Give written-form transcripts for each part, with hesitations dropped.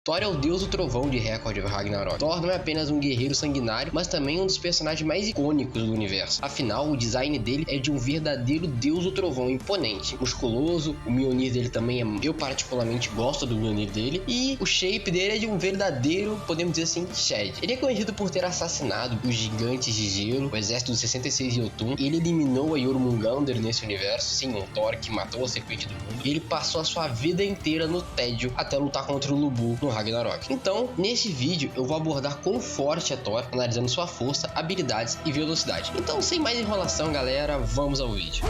Thor é o deus do trovão de Record of Ragnarok. Thor não é apenas um guerreiro sanguinário, mas também um dos personagens mais icônicos do universo. Afinal, o design dele é de um verdadeiro deus do trovão, imponente, musculoso. O Mjolnir dele também eu particularmente gosto do Mjolnir dele. E o shape dele é de um verdadeiro, podemos dizer assim, Shed. Ele é conhecido por ter assassinado os gigantes de gelo, o exército dos 66 de Jotun. Ele eliminou a Jormungandr nesse universo, sim, um Thor que matou a serpente do mundo. E ele passou a sua vida inteira no tédio até lutar contra o Lubu no Ragnarok. Então, nesse vídeo eu vou abordar quão forte é Thor, analisando sua força, habilidades e velocidade. Então, sem mais enrolação, galera, vamos ao vídeo.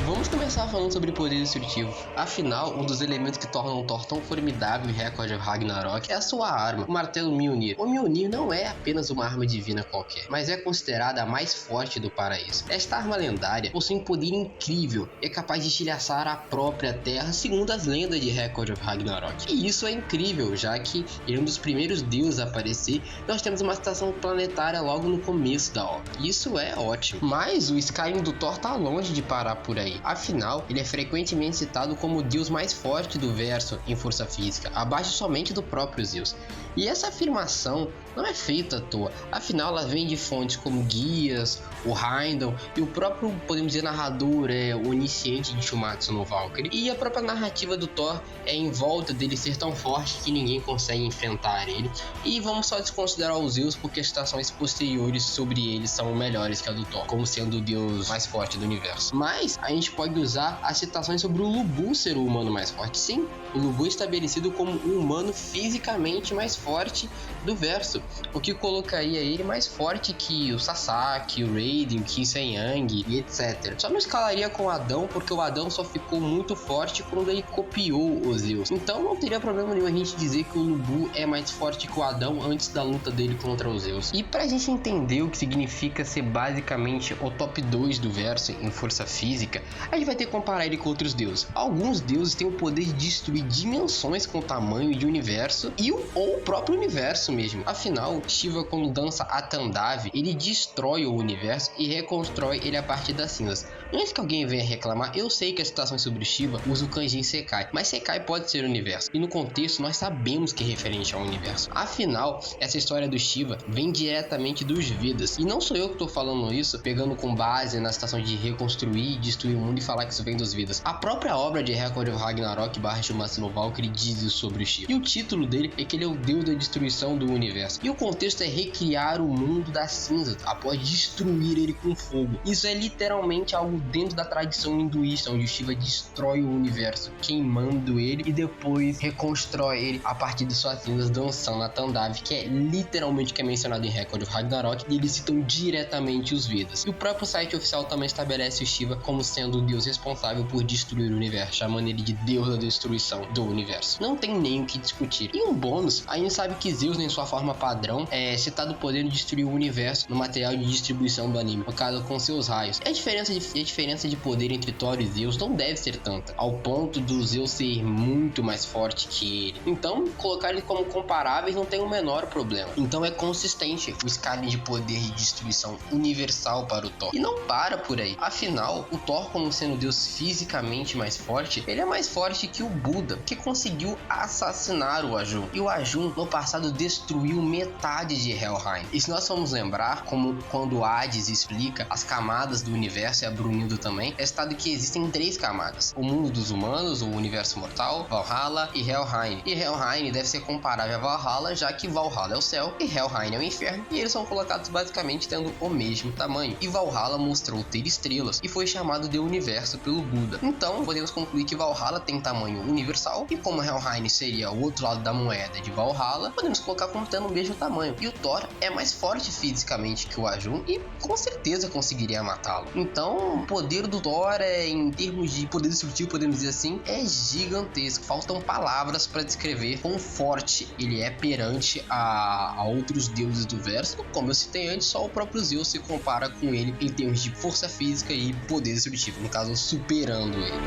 Vamos começar falando sobre poder destrutivo. Afinal, um dos elementos que tornam o Thor tão formidável em Record of Ragnarok é a sua arma, o martelo Mjolnir. O Mjolnir não é apenas uma arma divina qualquer, mas é considerada a mais forte do paraíso. Esta arma lendária possui um poder incrível e é capaz de estilhaçar a própria terra, segundo as lendas de Record of Ragnarok. E isso é incrível, já que ele é um dos primeiros deuses a aparecer. Nós temos uma estação planetária logo no começo da obra. Isso é ótimo. Mas o Skyrim do Thor tá longe de parar por aí. Afinal, ele é frequentemente citado como o deus mais forte do verso em força física, abaixo somente do próprio Zeus. E essa afirmação não é feita à toa, afinal ela vem de fontes como guias, o Heimdall e o próprio, podemos dizer, narrador o onisciente de Shumatsu no Valkyrie. E a própria narrativa do Thor é em volta dele ser tão forte que ninguém consegue enfrentar ele. E vamos só desconsiderar os Zeus porque as citações posteriores sobre ele são melhores que a do Thor, como sendo o deus mais forte do universo. Mas a gente pode usar as citações sobre o Lubu ser o humano mais forte. Sim, o Lubu é estabelecido como o humano fisicamente mais forte do verso, o que colocaria ele mais forte que o Sasaki, o Raiden, o Kim Sen-Yang e etc. Só não escalaria com o Adão, porque o Adão só ficou muito forte quando ele copiou os Zeus. Então não teria problema nenhum a gente dizer que o Lubu é mais forte que o Adão antes da luta dele contra os Zeus. E pra gente entender o que significa ser basicamente o top 2 do verso em força física, a gente vai ter que comparar ele com outros deuses. Alguns deuses têm o poder de destruir dimensões com o tamanho de universo ou o próprio universo mesmo. Afinal, Shiva, quando dança a Tandavi, ele destrói o universo e reconstrói ele a partir das cinzas. Antes que alguém venha reclamar, eu sei que as citações sobre Shiva usam o kanji Sekai, mas Sekai pode ser universo, e no contexto nós sabemos que é referente ao universo. Afinal, essa história do Shiva vem diretamente dos Vedas, e não sou eu que estou falando isso pegando com base na citação de reconstruir e destruir o mundo e falar que isso vem dos Vedas. A própria obra de Record of Ragnarok / Shumatsu no Valkyrie diz isso sobre o Shiva, e o título dele é que ele é o deus da destruição do universo, e o contexto é recriar o mundo das cinzas após destruir ele com fogo. Isso é literalmente algo dentro da tradição hinduísta, onde o Shiva destrói o universo, queimando ele e depois reconstrói ele a partir de suas cinzas, dançando a Tandavi, que é literalmente que é mencionado em Record of Ragnarok, e eles citam diretamente os Vedas. E o próprio site oficial também estabelece o Shiva como sendo o deus responsável por destruir o universo, chamando ele de deus da destruição do universo. Não tem nem o que discutir. E um bônus, a gente sabe que Zeus, em sua forma padrão, é citado podendo destruir o universo no material de distribuição do anime, no caso com seus raios. A diferença de poder entre Thor e Zeus não deve ser tanta, ao ponto do Zeus ser muito mais forte que ele. Então, colocar ele como comparáveis não tem o menor problema. Então é consistente o Skyrim de poder de destruição universal para o Thor. E não para por aí. Afinal, o Thor, como sendo o deus fisicamente mais forte, ele é mais forte que o Buda, que conseguiu assassinar o Ajun. E o Ajun, no passado, destruiu metade de Helheim. E se nós formos lembrar, como quando Hades explica as camadas do universo, e a Brunildo também, é citado que existem 3 camadas: o mundo dos humanos, o universo mortal, Valhalla e Helheim. E Helheim deve ser comparável a Valhalla, já que Valhalla é o céu e Helheim é o inferno, e eles são colocados basicamente tendo o mesmo tamanho. E Valhalla mostrou ter estrelas e foi chamado de universo pelo Buda. Então podemos concluir que Valhalla tem tamanho universal, e como Helheim seria o outro lado da moeda de Valhalla, podemos colocar como tendo o mesmo tamanho. E o Thor é mais forte fisicamente que o Ajun e com certeza conseguiria matá-lo. Então o poder do Thor em termos de poder destrutivo, podemos dizer assim, é gigantesco. Faltam palavras para descrever quão forte ele é perante a outros deuses do verso. Como eu citei antes, só o próprio Zeus se compara com ele em termos de força física e poder destrutivo, no caso superando ele.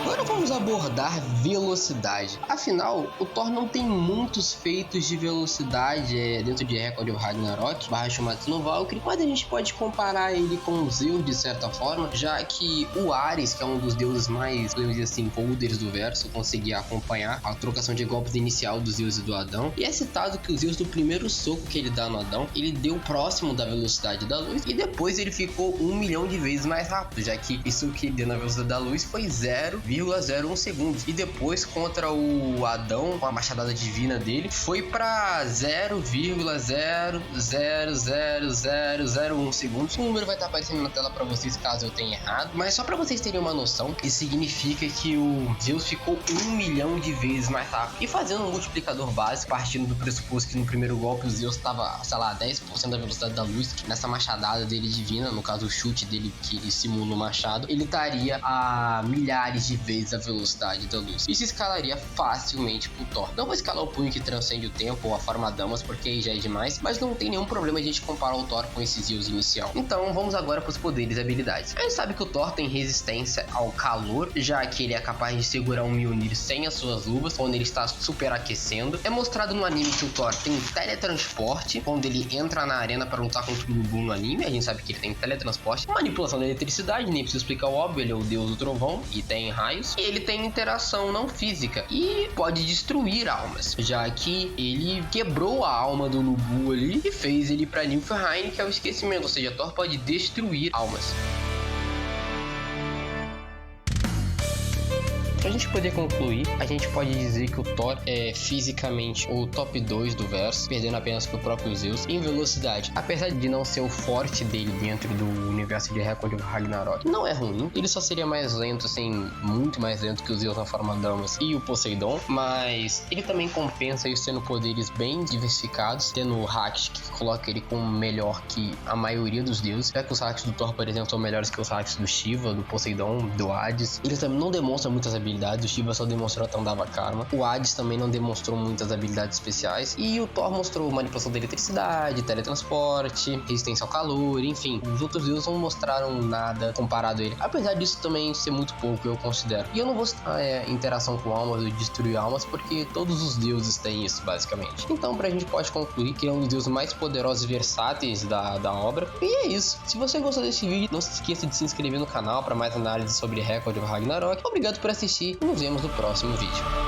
Agora vamos abordar velocidade. Afinal, o Thor não tem muitos feitos de velocidade dentro de Record of Ragnarok, Shumatsu no Valkyrie, mas a gente pode comparar ele com Zeus de certa forma, já que o Ares, que é um dos deuses mais, podemos dizer assim, poderes do verso, conseguia acompanhar a trocação de golpes inicial dos Zeus e do Adão, e é citado que o Zeus, do primeiro soco que ele dá no Adão, ele deu próximo da velocidade da luz, e depois ele ficou 1 milhão de vezes mais rápido, já que isso que ele deu na velocidade da luz foi 0,01 segundos, e depois contra o Adão, com a machadada divina dele, foi para 0,0000001 segundos. O número vai estar aparecendo na tela para vocês caso eu tenha errado, mas só para vocês terem uma noção, isso significa que o Zeus ficou 1 milhão de vezes mais rápido. E fazendo um multiplicador básico, partindo do pressuposto que no primeiro golpe o Zeus estava, sei lá, 10% da velocidade da luz, nessa machadada dele divina, no caso o chute dele que ele simula o machado, ele estaria a milhares de vezes a velocidade da luz. Isso escalaria facilmente pro Thor. Não vou escalar o punho que transcende o tempo ou a forma damas, porque aí já é demais, mas não tem nenhum problema a gente comparar o Thor com esse Zeus inicial. Então vamos agora para os poderes e habilidades. A gente sabe que o Thor tem resistência ao calor, já que ele é capaz de segurar um Mjolnir sem as suas luvas, quando ele está superaquecendo. É mostrado no anime que o Thor tem teletransporte, quando ele entra na arena para lutar contra o Lubu no anime, a gente sabe que ele tem teletransporte, manipulação da eletricidade, nem preciso explicar o óbvio, ele é o deus do trovão e tem raios, e ele tem interação não física e pode destruir almas, já que ele quebrou a alma do Lubu ali e fez ele para Niflheim, que é o esquecimento, ou seja, Thor pode destruir almas. Pra gente poder concluir, a gente pode dizer que o Thor é fisicamente o top 2 do verso, perdendo apenas pro próprio Zeus. Em velocidade, apesar de não ser o forte dele dentro do universo de Record of Ragnarok, não é ruim. Ele só seria mais lento, assim, muito mais lento que o Zeus na forma Damas e o Poseidon, mas ele também compensa isso tendo poderes bem diversificados, tendo o Hacks, que coloca ele como melhor que a maioria dos deuses, já que os Hacks do Thor, por exemplo, são melhores que os Hacks do Shiva, do Poseidon, do Hades. Ele também não demonstra muitas habilidades. O Shiva só demonstrou a Tandava Karma. O Hades também não demonstrou muitas habilidades especiais. E o Thor mostrou manipulação da eletricidade, teletransporte, resistência ao calor, enfim. Os outros deuses não mostraram nada comparado a ele. Apesar disso também ser muito pouco, eu considero. E eu não vou citar interação com almas ou destruir almas, porque todos os deuses têm isso, basicamente. Então, a gente pode concluir que é um dos deuses mais poderosos e versáteis da obra. E é isso. Se você gostou desse vídeo, não se esqueça de se inscrever no canal para mais análises sobre Record of Ragnarok. Obrigado por assistir. E nos vemos no próximo vídeo.